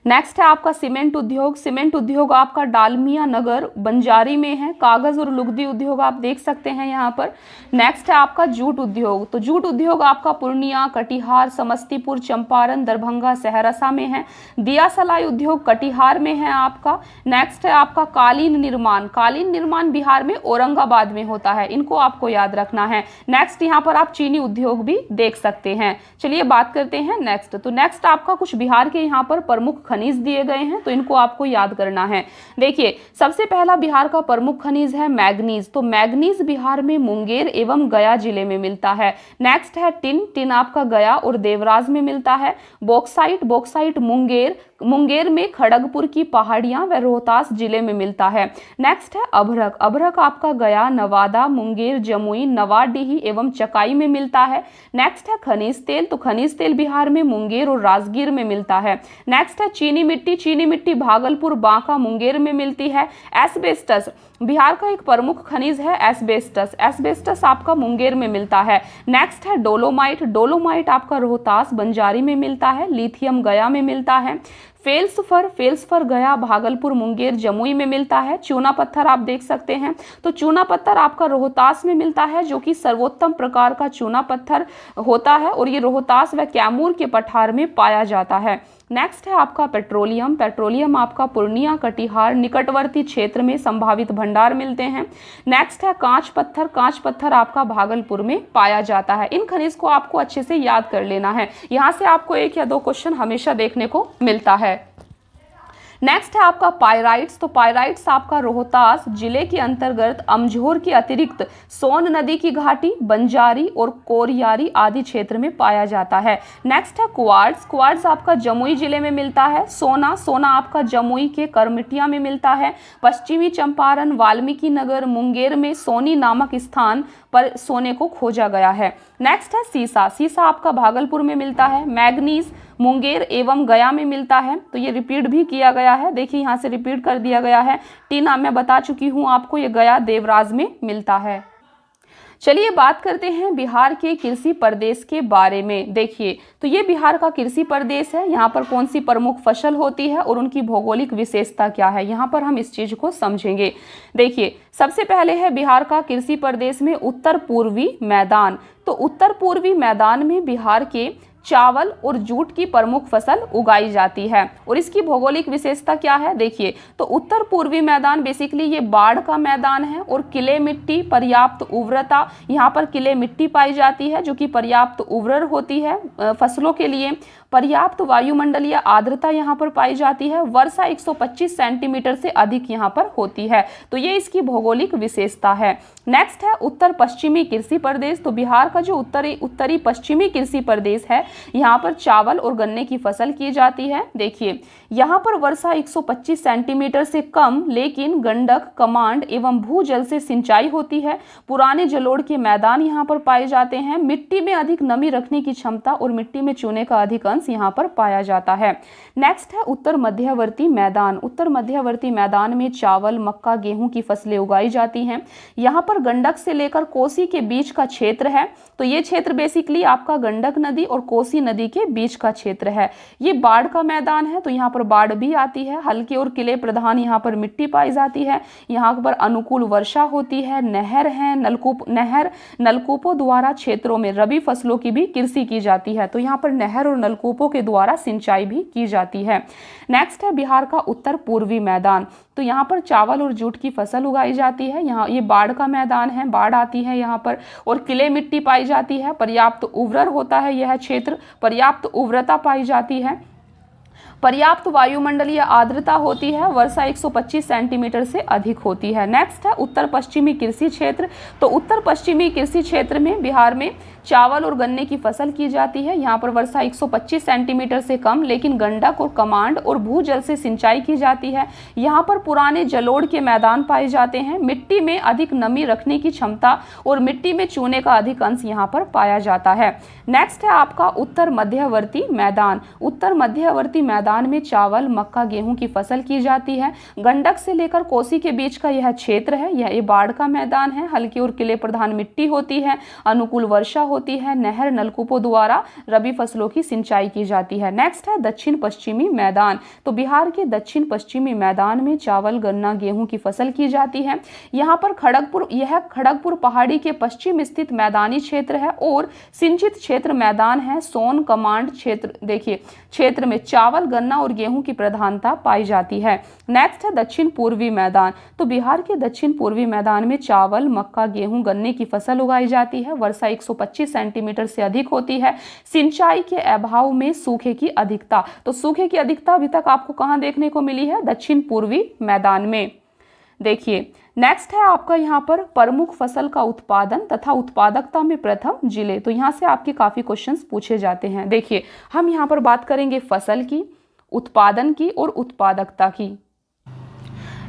नेक्स्ट है आपका सीमेंट उद्योग। सीमेंट उद्योग आपका डालमिया नगर बंजारी में है। कागज और लुगदी उद्योग आप देख सकते हैं यहाँ पर। नेक्स्ट है आपका जूट उद्योग। तो जूट उद्योग आपका पूर्णिया, कटिहार, समस्तीपुर, चंपारण, दरभंगा, सहरसा में है। दिया सलाई उद्योग कटिहार में है आपका। नेक्स्ट है आपका कालीन निर्माण। कालीन निर्माण बिहार में औरंगाबाद में होता है, इनको आपको याद रखना है। नेक्स्ट यहाँ पर आप चीनी उद्योग भी देख सकते हैं। चलिए बात करते हैं नेक्स्ट। तो नेक्स्ट आपका कुछ बिहार के यहाँ पर प्रमुख खनिज दिए गए हैं, तो इनको आपको याद करना है। देखिए सबसे पहला बिहार का प्रमुख खनिज है मैग्नीज। तो मैग्नीज बिहार में मुंगेर एवं गया जिले में मिलता है। नेक्स्ट है टिन। टिन आपका गया और देवराज में मिलता है। बॉक्साइट। बॉक्साइट मुंगेर में खड़गपुर की पहाड़ियां व रोहतास जिले में मिलता है। नेक्स्ट है अभ्रक। अभ्रक आपका गया, नवादा, मुंगेर, जमुई, नवाडीही एवं चकाई में मिलता है। नेक्स्ट है खनिज तेल। तो खनिज तेल बिहार में मुंगेर और राजगीर में मिलता है। नेक्स्ट है चीनी मिट्टी। चीनी मिट्टी भागलपुर, बांका, मुंगेर में मिलती है। एस्बेस्टस बिहार का एक प्रमुख खनिज है एस्बेस्टस। एस्बेस्टस आपका मुंगेर में मिलता है। नेक्स्ट है डोलोमाइट। डोलोमाइट आपका रोहतास, बंजारी में मिलता है। लिथियम गया में मिलता है। फेल्सफर। फेल्सफर गया, भागलपुर, मुंगेर, जमुई में मिलता है। चूना पत्थर आप देख सकते हैं। तो चूना पत्थर आपका रोहतास में मिलता है जो कि सर्वोत्तम प्रकार का चूना पत्थर होता है और ये रोहतास व कैमूर के पठार में पाया जाता है। नेक्स्ट है आपका पेट्रोलियम। पेट्रोलियम आपका पूर्णिया, कटिहार निकटवर्ती क्षेत्र में संभावित भंडार भंडार मिलते हैं। नेक्स्ट है कांच पत्थर। कांच पत्थर आपका भागलपुर में पाया जाता है। इन खनिज को आपको अच्छे से याद कर लेना है, यहाँ से आपको 1 या 2 क्वेश्चन हमेशा देखने को मिलता है। नेक्स्ट है आपका पायराइट्स। तो पायराइट्स आपका रोहतास जिले के अंतर्गत अमझोर के अतिरिक्त सोन नदी की घाटी, बंजारी और कोरियारी आदि क्षेत्र में पाया जाता है। नेक्स्ट है क्वार्ट्ज। क्वार्ट्ज आपका जमुई जिले में मिलता है। सोना। सोना आपका जमुई के करमिटिया में मिलता है। पश्चिमी चंपारण, वाल्मीकि नगर, मुंगेर में सोनी नामक स्थान पर सोने को खोजा गया है। नेक्स्ट है सीसा। सीसा आपका भागलपुर में मिलता है। मैग्नीज मुंगेर एवं गया में मिलता है। तो ये रिपीट भी किया गया है, देखिए यहाँ से रिपीट कर दिया गया है। टीना मैं बता चुकी हूँ आपको, ये गया देवराज में मिलता है। चलिए बात करते हैं बिहार के कृषि प्रदेश के बारे में। देखिए तो ये बिहार का कृषि प्रदेश है। यहाँ पर कौन सी प्रमुख फसल होती है और उनकी भौगोलिक विशेषता क्या है, यहाँ पर हम इस चीज को समझेंगे। देखिए सबसे पहले है बिहार का कृषि प्रदेश में उत्तर पूर्वी मैदान। तो उत्तर पूर्वी मैदान में बिहार के चावल और जूट की प्रमुख फसल उगाई जाती है। और इसकी भौगोलिक विशेषता क्या है, देखिए तो उत्तर पूर्वी मैदान बेसिकली ये बाढ़ का मैदान है और किले मिट्टी, पर्याप्त उर्वरता, यहाँ पर किले मिट्टी पाई जाती है जो कि पर्याप्त उर्वर होती है फसलों के लिए। पर्याप्त वायुमंडलीय आर्द्रता यहाँ पर पाई जाती है। वर्षा 125 सेंटीमीटर से अधिक यहाँ पर होती है। तो ये इसकी भौगोलिक विशेषता है। नेक्स्ट है उत्तर पश्चिमी कृषि प्रदेश। तो बिहार का जो उत्तरी पश्चिमी कृषि प्रदेश है, यहाँ पर चावल और गन्ने की फसल की जाती है। देखिए यहाँ पर वर्षा 125 सेंटीमीटर से कम, लेकिन गंडक, कमांड एवं भूजल से सिंचाई होती है। पुराने जलोढ़ के मैदान यहाँ पर पाए जाते हैं। मिट्टी में अधिक नमी रखने की क्षमता और मिट्टी में चूने का अधिक अंश यहाँ पर पाया जाता है। नेक्स्ट है उत्तर मध्यवर्ती मैदान। उत्तर मध्यवर्ती मैदान में चावल, मक्का, गेहूं की फसलें उगाई जाती हैं। यहाँ पर गंडक से लेकर कोसी के बीच का क्षेत्र है। तो ये क्षेत्र बेसिकली आपका गंडक नदी और कोसी नदी के बीच का क्षेत्र है। ये बाढ़ का मैदान है, तो यहाँ पर बाढ़ भी आती है। हल्के और किले प्रधान यहाँ पर मिट्टी पाई जाती है। यहाँ पर अनुकूल वर्षा होती है। नहर है, नलकूपों द्वारा क्षेत्रों में रबी फसलों की भी कृषि की जाती है। तो यहाँ पर नहर और नलकूपों के द्वारा सिंचाई भी की जाती है। नेक्स्ट है बिहार का उत्तर पूर्वी मैदान। तो यहाँ पर चावल और जूट की फसल उगाई जाती है। यहाँ ये बाढ़ का मैदान है, बाढ़ आती है यहाँ पर, और किले मिट्टी पाई जाती है। पर्याप्त उर्वर होता है यह क्षेत्र, पर्याप्त उर्वरता पाई जाती है। पर्याप्त वायुमंडलीय आर्द्रता होती है। वर्षा 125 सेंटीमीटर से अधिक होती है। नेक्स्ट है उत्तर पश्चिमी कृषि क्षेत्र। तो उत्तर पश्चिमी कृषि क्षेत्र में बिहार में चावल और गन्ने की फसल की जाती है। यहाँ पर वर्षा 125 सेंटीमीटर से कम, लेकिन गंडक और कमांड और भूजल से सिंचाई की जाती है। यहाँ पर पुराने जलोढ़ के मैदान पाए जाते हैं। मिट्टी में अधिक नमी रखने की क्षमता और मिट्टी में चूने का अधिक अंश यहाँ पर पाया जाता है। नेक्स्ट है आपका उत्तर मध्यवर्ती मैदान। उत्तर मध्यवर्ती मैदान में चावल, मक्का, गेहूं की फसल की जाती है। गंडक से लेकर कोसी के बीच का यह क्षेत्र है। यह बाढ़ का मैदान है। हल्की और किले प्रधान मिट्टी होती है। अनुकूल वर्षा होती है। नहर, नलकूपों द्वारा रबी फसलों की सिंचाई की जाती है। नेक्स्ट है दक्षिण पश्चिमी मैदान। तो बिहार के दक्षिण पश्चिमी मैदान में चावल, गन्ना, गेहूं की फसल की जाती है। यहाँ पर खड़गपुर पहाड़ी के पश्चिम स्थित मैदानी क्षेत्र है और सिंचित क्षेत्र मैदान है। सोन कमांड क्षेत्र, देखिए क्षेत्र में चावल, गन्ना और गेहूं की प्रधानता पाई जाती है। नेक्स्ट है दक्षिण पूर्वी मैदान। तो बिहार के दक्षिण पूर्वी मैदान में चावल, मक्का, गेहूं, गन्ने की फसल उगाई जाती है। वर्षा 125 सेंटीमीटर से अधिक होती है। सिंचाई के अभाव में सूखे की अधिकता। तो सूखे की अधिकता अभी तक आपको कहां देखने को मिली है, दक्षिण पूर्वी मैदान में। देखिए नेक्स्ट है आपका यहाँ पर प्रमुख फसल का उत्पादन तथा उत्पादकता में प्रथम जिले। तो यहाँ से आपके काफी क्वेश्चंस पूछे जाते हैं। देखिए हम यहाँ पर बात करेंगे फसल की, उत्पादन की और उत्पादकता की।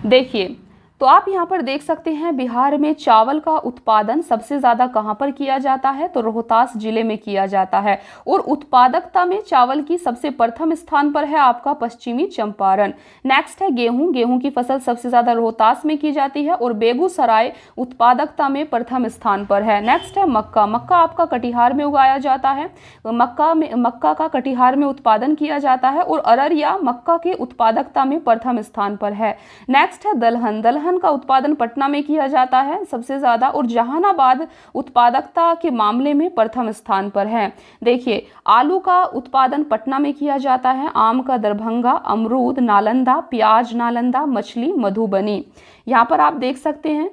देखिए तो आप यहाँ पर देख सकते हैं बिहार में चावल का उत्पादन सबसे ज्यादा कहाँ पर किया जाता है, तो रोहतास जिले में किया जाता है। और उत्पादकता में चावल की सबसे प्रथम स्थान पर है आपका पश्चिमी चंपारण। नेक्स्ट है गेहूं। गेहूं की फसल सबसे ज्यादा रोहतास में की जाती है और बेगूसराय उत्पादकता में प्रथम स्थान पर है। नेक्स्ट है मक्का। मक्का आपका कटिहार में उगाया जाता है। मक्का का कटिहार में उत्पादन किया जाता है और अररिया मक्का के उत्पादकता में प्रथम स्थान पर है। नेक्स्ट है दलहन। दलहन पशुधन का उत्पादन पटना में किया जाता है सबसे ज़्यादा, और जहानाबाद उत्पादकता के मामले में प्रथम स्थान पर है। देखिए, आलू का उत्पादन पटना में किया जाता है, आम का दरभंगा, अमरूद नालंदा, प्याज नालंदा, मछली मधुबनी। यहाँ पर आप देख सकते हैं,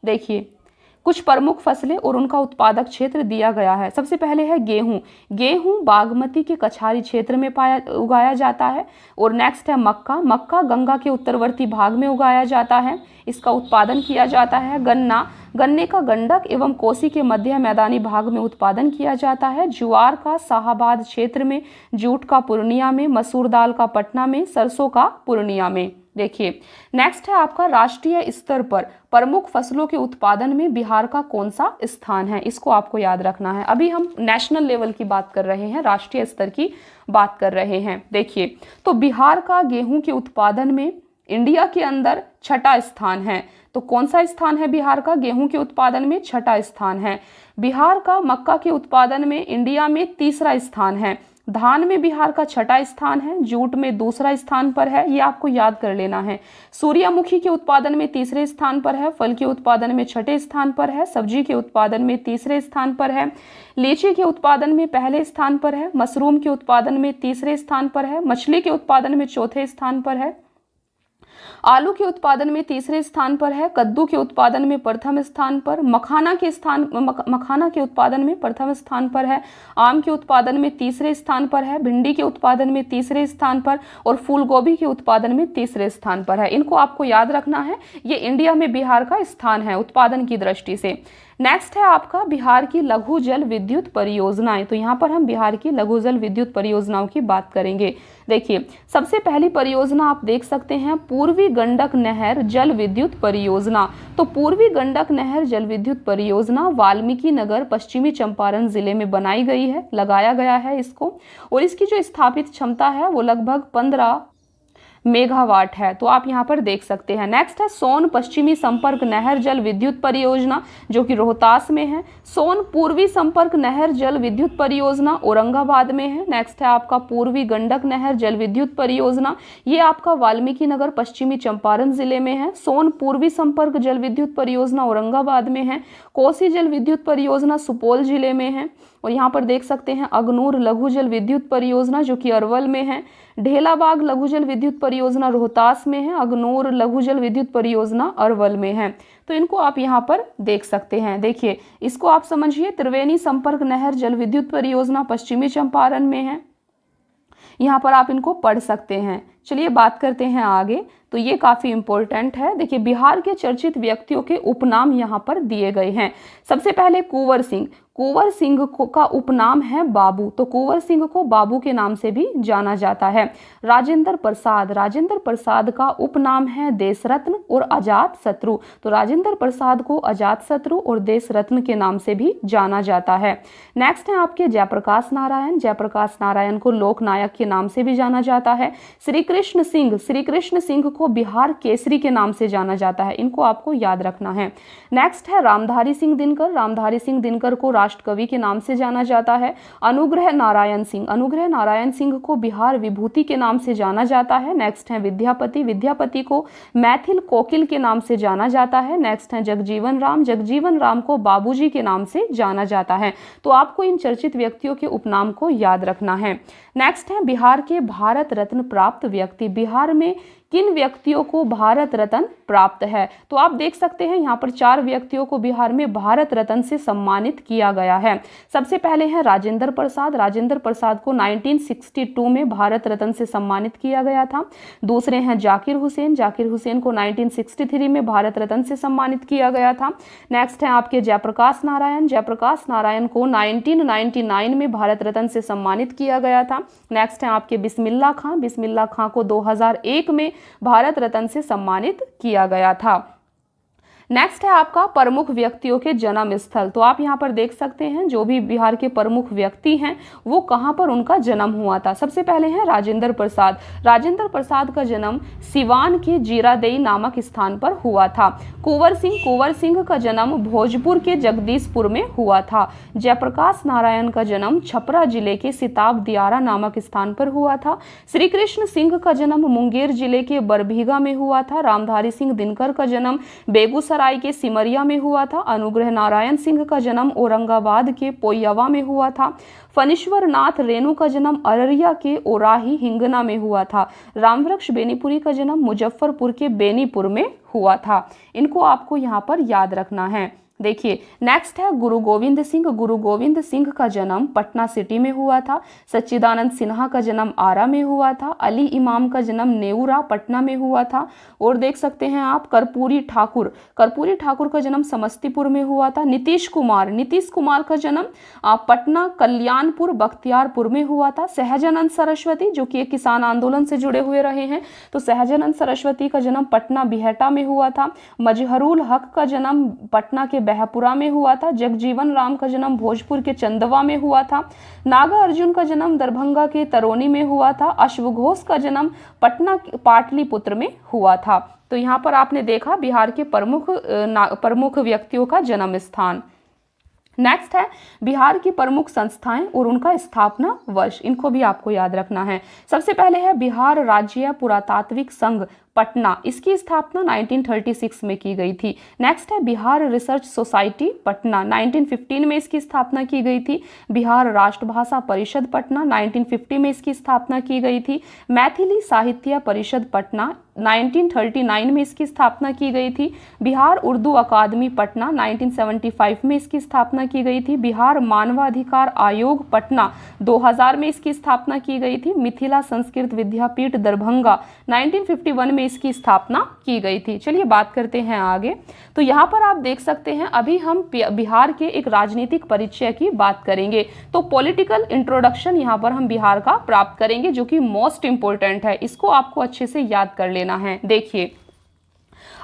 देखिए कुछ प्रमुख फसलें और उनका उत्पादक क्षेत्र दिया गया है। सबसे पहले है गेहूं। गेहूं बागमती के कछारी क्षेत्र में उगाया जाता है। और नेक्स्ट है मक्का। मक्का गंगा के उत्तरवर्ती भाग में उगाया जाता है, इसका उत्पादन किया जाता है। गन्ना, गन्ने का गंडक एवं कोसी के मध्य मैदानी भाग में उत्पादन किया जाता है। ज्वार का शाहाबाद क्षेत्र में, जूट का पूर्णिया में, मसूर दाल का पटना में, सरसों का पूर्णिया में। देखिए, नेक्स्ट है आपका राष्ट्रीय स्तर पर प्रमुख फसलों के उत्पादन में बिहार का कौन सा स्थान है, इसको आपको याद रखना है। अभी हम नेशनल लेवल की बात कर रहे हैं, राष्ट्रीय स्तर की बात कर रहे हैं। देखिए, तो बिहार का गेहूं के उत्पादन में इंडिया के अंदर छठा स्थान है। तो कौन सा स्थान है बिहार का गेहूं के उत्पादन में? छठा स्थान है। बिहार का मक्का के उत्पादन में इंडिया में तीसरा स्थान है। धान में बिहार का छठा स्थान है। जूट में दूसरा स्थान पर है, ये आपको याद कर लेना है। सूर्यमुखी के उत्पादन में तीसरे स्थान पर है। फल के उत्पादन में छठे स्थान पर है। सब्जी के उत्पादन में तीसरे स्थान पर है। लीची के उत्पादन में पहले स्थान पर है। मशरूम के उत्पादन में तीसरे स्थान पर है। मछली के उत्पादन में चौथे स्थान पर है। आलू के उत्पादन में तीसरे स्थान पर है। कद्दू के उत्पादन में प्रथम स्थान पर। मखाना के उत्पादन में प्रथम स्थान पर है। आम के उत्पादन में तीसरे स्थान पर है। भिंडी के उत्पादन में तीसरे स्थान पर, और फूल गोभी के उत्पादन में तीसरे स्थान पर है। इनको आपको याद रखना है, ये इंडिया में बिहार का स्थान है उत्पादन की दृष्टि से। नेक्स्ट है आपका बिहार की लघु जल विद्युत परियोजनाएं। तो यहाँ पर हम बिहार की लघु जल विद्युत परियोजनाओं की बात करेंगे। देखिए, सबसे पहली परियोजना आप देख सकते हैं, पूर्वी गंडक नहर जल विद्युत परियोजना। तो पूर्वी गंडक नहर जल विद्युत परियोजना वाल्मीकि नगर पश्चिमी चंपारण जिले में बनाई गई है, लगाया गया है इसको, और इसकी जो स्थापित क्षमता है वो लगभग 15 मेगावाट है। तो आप यहाँ पर देख सकते हैं। नेक्स्ट है सोन पश्चिमी संपर्क नहर जल विद्युत परियोजना, जो कि रोहतास में है। सोन पूर्वी संपर्क नहर जल विद्युत परियोजना औरंगाबाद में है। नेक्स्ट है आपका पूर्वी गंडक नहर जल विद्युत परियोजना, ये आपका वाल्मीकि नगर पश्चिमी चंपारण जिले में है। सोन पूर्वी संपर्क जल विद्युत परियोजना औरंगाबाद में है। कोसी जल विद्युत परियोजना सुपौल जिले में है। और यहाँ पर देख सकते हैं अगनूर लघु जल विद्युत परियोजना, जो कि अरवल में है। ढेलाबाग लघु जल विद्युत परियोजना रोहतास में है। अगनूर लघु जल विद्युत परियोजना अरवल में है। तो इनको आप यहाँ पर देख सकते हैं। देखिए, इसको आप समझिए, त्रिवेणी संपर्क नहर जल विद्युत परियोजना पश्चिमी चंपारण में है। यहाँ पर आप इनको पढ़ सकते हैं। चलिए बात करते हैं आगे, तो ये काफ़ी इंपॉर्टेंट है। देखिए, बिहार के चर्चित व्यक्तियों के उपनाम यहाँ पर दिए गए हैं। सबसे पहले कुंवर सिंह। कुंवर सिंह का उपनाम है बाबू, तो कुंवर सिंह को बाबू के नाम से भी जाना जाता है। राजेंद्र प्रसाद। राजेंद्र प्रसाद का उपनाम है देशरत्न और अजात शत्रु, तो राजेंद्र प्रसाद को अजात शत्रु और देशरत्न के नाम से भी जाना जाता है। नेक्स्ट है आपके जयप्रकाश नारायण। जयप्रकाश नारायण को लोकनायक के नाम से भी जाना जाता है। श्री कृष्ण सिंह। श्री कृष्ण सिंह को बिहार केसरी के नाम से जाना जाता है, इनको आपको याद रखना है। नेक्स्ट है रामधारी सिंह दिनकर। रामधारी सिंह दिनकर को राष्ट्र कवि के नाम से जाना जाता है। अनुग्रह नारायण सिंह। अनुग्रह नारायण सिंह को बिहार विभूति के नाम से जाना जाता है। नेक्स्ट है विद्यापति। विद्यापति को मैथिल कोकिल के नाम से जाना जाता है। नेक्स्ट है जगजीवन राम। जगजीवन राम को बाबूजी के नाम से जाना जाता है। तो आपको इन चर्चित व्यक्तियों के उपनाम को याद रखना है। नेक्स्ट है बिहार के भारत रत्न प्राप्त व्यक्ति। बिहार में किन व्यक्तियों को भारत रत्न प्राप्त है? तो आप देख सकते हैं यहाँ पर 4 व्यक्तियों को बिहार में भारत रत्न से सम्मानित किया गया है। सबसे पहले है राजेंद्र प्रसाद। राजेंद्र प्रसाद को 1962 में भारत रत्न से सम्मानित किया गया था। दूसरे हैं जाकिर हुसैन। जाकिर हुसैन को 1963 में भारत रत्न से सम्मानित किया गया था। नेक्स्ट है आपके जयप्रकाश नारायण। जयप्रकाश नारायण को 1999 में भारत रत्न से सम्मानित किया गया था। नेक्स्ट है आपके बिस्मिल्लाह खां। बिस्मिल्लाह खां को 2001 में भारत रत्न से सम्मानित किया गया था। नेक्स्ट है आपका प्रमुख व्यक्तियों के जन्म स्थल। तो आप यहाँ पर देख सकते हैं जो भी बिहार के प्रमुख व्यक्ति हैं वो कहाँ पर उनका जन्म हुआ था। सबसे पहले है राजेंद्र प्रसाद। राजेंद्र प्रसाद का जन्म सिवान के जीरादेई नामक स्थान पर हुआ था। कुंवर सिंह का जन्म भोजपुर के जगदीशपुर में हुआ था। जयप्रकाश नारायण का जन्म छपरा जिले के सिताब दियारा नामक स्थान पर हुआ था। श्री कृष्ण सिंह का जन्म मुंगेर जिले के बरभीगा में हुआ था। रामधारी सिंह दिनकर का जन्म बेगूसराय के सिमरिया में हुआ था। अनुग्रह नारायण सिंह का जन्म औरंगाबाद के पोयवा में हुआ था। फणीश्वर नाथ रेणु का जन्म अररिया के ओराही हिंगना में हुआ था। रामवृक्ष बेनीपुरी का जन्म मुजफ्फरपुर के बेनीपुर में हुआ था। इनको आपको यहाँ पर याद रखना है। देखिए नेक्स्ट है गुरु गोविंद सिंह। गुरु गोविंद सिंह का जन्म पटना सिटी में हुआ था। सच्चिदानंद सिन्हा का जन्म आरा में हुआ था। अली इमाम का जन्म नेऊरा पटना में हुआ था। और देख सकते हैं आप कर्पूरी ठाकुर का जन्म समस्तीपुर में हुआ था। नीतीश कुमार का जन्म पटना कल्याणपुर बख्तियारपुर में हुआ था। सहजानंद सरस्वती जो कि एक किसान आंदोलन से जुड़े हुए रहे हैं, तो सहजानंद सरस्वती का जन्म पटना बिहटा में हुआ था। मजहरुल हक का जन्म पटना के बहपुरा में हुआ था। जगजीवन राम का जन्म भोजपुर के चंदवा में हुआ था। नागा अर्जुन का जन्म दरभंगा के तरोनी में हुआ था। अश्वघोष का जन्म पटना पाटलिपुत्र में हुआ था। तो यहाँ पर आपने देखा बिहार के प्रमुख व्यक्तियों का जन्म स्थान। नेक्स्ट है बिहार की प्रमुख संस्थाएं और उनका स्थापना वर्ष। इनको भी आपको याद रखना है। सबसे पहले है बिहार राज्य पुरातात्विक संघ पटना। इसकी स्थापना 1936 में की गई थी। नेक्स्ट है बिहार रिसर्च सोसाइटी पटना। 1915 में इसकी स्थापना की गई थी। बिहार राष्ट्रभाषा परिषद पटना 1950 में इसकी स्थापना की गई थी। मैथिली साहित्य परिषद पटना 1939 में इसकी स्थापना की गई थी। बिहार उर्दू अकादमी पटना 1975 में इसकी स्थापना की गई थी। बिहार मानवाधिकार आयोग पटना 2000 में इसकी स्थापना की गई थी। मिथिला संस्कृत विद्यापीठ दरभंगा 1951 में इसकी स्थापना की गई थी। चलिए बात करते हैं आगे। तो यहाँ पर आप देख सकते हैं अभी हम बिहार के एक राजनीतिक परिचय की बात करेंगे। तो पॉलिटिकल इंट्रोडक्शन यहाँ पर हम बिहार का प्राप्त करेंगे जो कि मोस्ट इंपोर्टेंट है। इसको आपको अच्छे से याद कर लेना है। देखिए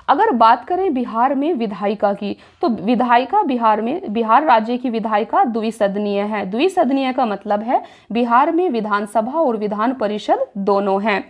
अगर बात करें बिहार में विधायिका की, तो विधायिका बिहार राज्य की विधायिका द्विसदनीय है। द्विसदनीय का मतलब है बिहार में विधानसभा और विधान परिषद दोनों हैं।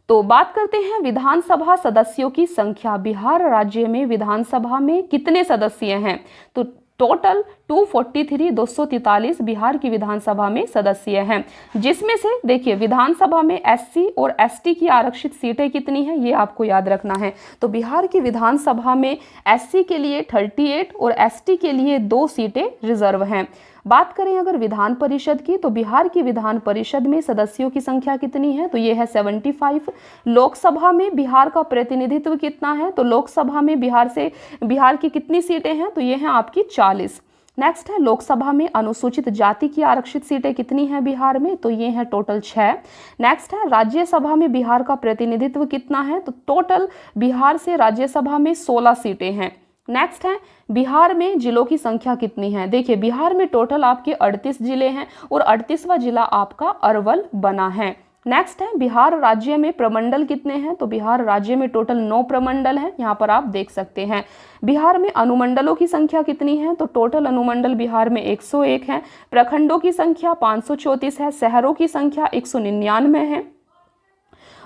तो बात करते हैं विधानसभा सदस्यों की संख्या। बिहार राज्य में विधानसभा में कितने सदस्य हैं? तो टोटल 243 बिहार की विधानसभा में सदस्य हैं, जिसमें से देखिए विधानसभा में एससी और एसटी की आरक्षित सीटें कितनी हैं ये आपको याद रखना है। तो बिहार की विधानसभा में एससी के लिए 38 और एसटी के लिए 2 सीटें रिजर्व हैं। बात करें अगर विधान परिषद की, तो बिहार की विधान परिषद में सदस्यों की संख्या कितनी है? तो ये है 75। लोकसभा में बिहार का प्रतिनिधित्व कितना है? तो लोकसभा में बिहार की कितनी सीटें हैं? तो ये हैं आपकी 40। नेक्स्ट है लोकसभा में अनुसूचित जाति की आरक्षित सीटें कितनी हैं बिहार में? तो ये हैं टोटल 6। नेक्स्ट है राज्यसभा में बिहार का प्रतिनिधित्व कितना है? तो टोटल बिहार से राज्यसभा में 16 सीटें हैं। नेक्स्ट है बिहार में जिलों की संख्या कितनी है? देखिए बिहार में टोटल आपके 38 जिले हैं और 38वां जिला आपका अरवल बना है। नेक्स्ट है बिहार राज्य में प्रमंडल कितने हैं? तो बिहार राज्य में टोटल 9 प्रमंडल हैं, यहाँ पर आप देख सकते हैं। बिहार में अनुमंडलों की संख्या कितनी है? तो टोटल अनुमंडल बिहार में 101 है। प्रखंडों की संख्या 534 है। शहरों की संख्या 199 है।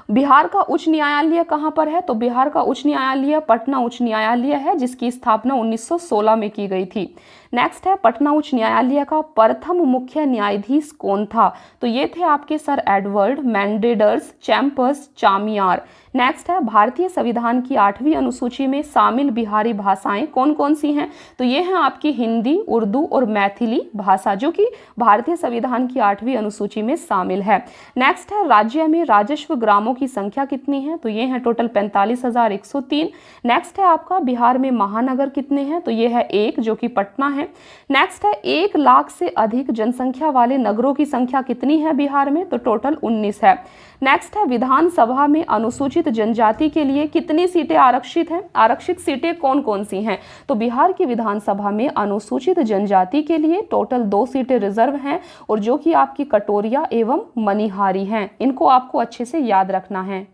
बिहार का उच्च न्यायालय कहाँ पर है? तो बिहार का उच्च न्यायालय पटना उच्च न्यायालय है, जिसकी स्थापना 1916 में की गई थी। नेक्स्ट है पटना उच्च न्यायालय का प्रथम मुख्य न्यायाधीश कौन था? तो ये थे आपके सर एडवर्ड मेंडेडर्स चैम्पर्स चामियार। नेक्स्ट है भारतीय संविधान की 8वीं अनुसूची में शामिल बिहारी भाषाएं कौन कौन सी हैं? तो ये हैं आपकी हिंदी, उर्दू और मैथिली भाषा, जो कि भारतीय संविधान की 8वीं अनुसूची में शामिल है। नेक्स्ट है राज्य में राजस्व ग्रामों की संख्या कितनी है? तो ये है टोटल 45,103। नेक्स्ट है आपका बिहार में महानगर कितने हैं? तो ये है 1 जो कि पटना है। नेक्स्ट है 1 लाख से अधिक जनसंख्या वाले नगरों की संख्या कितनी है बिहार में? तो टोटल 19 है। नेक्स्ट है विधानसभा में अनुसूचित जनजाति के लिए कितनी सीटें आरक्षित हैं? आरक्षित सीटें कौन कौन सी हैं? तो बिहार की विधानसभा में अनुसूचित जनजाति के लिए टोटल 2 सीटें रिजर्व हैं, और जो कि आपकी कटोरिया एवं मनिहारी हैं। इनको आपको अच्छे से याद रखना है।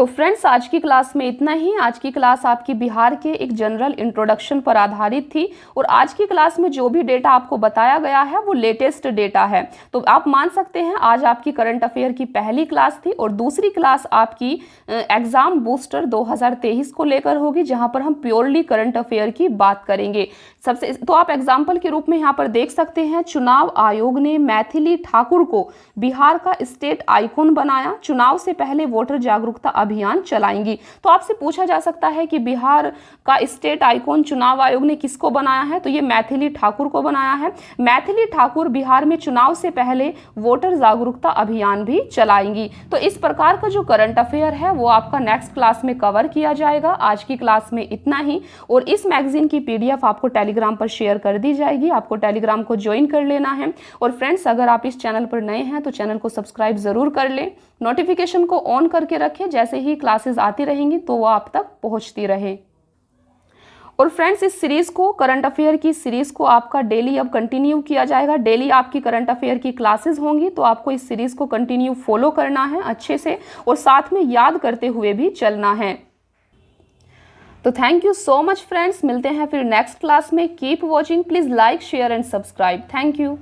तो फ्रेंड्स आज की क्लास में इतना ही। आज की क्लास आपकी बिहार के एक जनरल इंट्रोडक्शन पर आधारित थी और आज की क्लास में जो भी डेटा आपको बताया गया है वो लेटेस्ट डेटा है। तो आप मान सकते हैं आज आपकी करंट अफेयर की पहली क्लास थी और दूसरी क्लास आपकी एग्जाम बूस्टर 2023 को लेकर होगी, जहां पर हम प्योरली करंट अफेयर की बात करेंगे। सबसे तो आप एग्जाम्पल के रूप में यहाँ पर देख सकते हैं, चुनाव आयोग ने मैथिली ठाकुर को बिहार का स्टेट आइकॉन बनाया। चुनाव से पहले वोटर जागरूकता अभियान चलाएंगी। तो आपसे पूछा जा सकता है कि बिहार का स्टेट आइकॉन चुनाव आयोग ने किसको बनाया है, तो ये मैथिली ठाकुर को बनाया है। मैथिली ठाकुर बिहार में चुनाव से पहले वोटर जागरूकता अभियान भी चलाएंगी। तो इस प्रकार का जो करंट अफेयर है वो आपका नेक्स्ट क्लास में कवर किया जाएगा। आज की क्लास में इतना ही और इस मैगजीन की पीडीएफ आपको टेलीग्राम पर शेयर कर दी जाएगी। आपको टेलीग्राम को ज्वाइन कर लेना है। और फ्रेंड्स अगर आप इस चैनल पर नए हैं तो चैनल को सब्सक्राइब जरूर कर लें, नोटिफिकेशन को ऑन करके रखें, जैसे ही क्लासेस आती रहेंगी तो वो आप तक पहुंचती रहे। और फ्रेंड्स इस सीरीज को, करंट अफेयर की सीरीज को आपका डेली अब कंटिन्यू किया जाएगा। डेली आपकी करंट अफेयर की क्लासेस होंगी, तो आपको इस सीरीज को कंटिन्यू फॉलो करना है अच्छे से और साथ में याद करते हुए भी चलना है। तो thank you so much friends, मिलते हैं फिर नेक्स्ट क्लास में। Keep watching, please like share and subscribe. Thank you.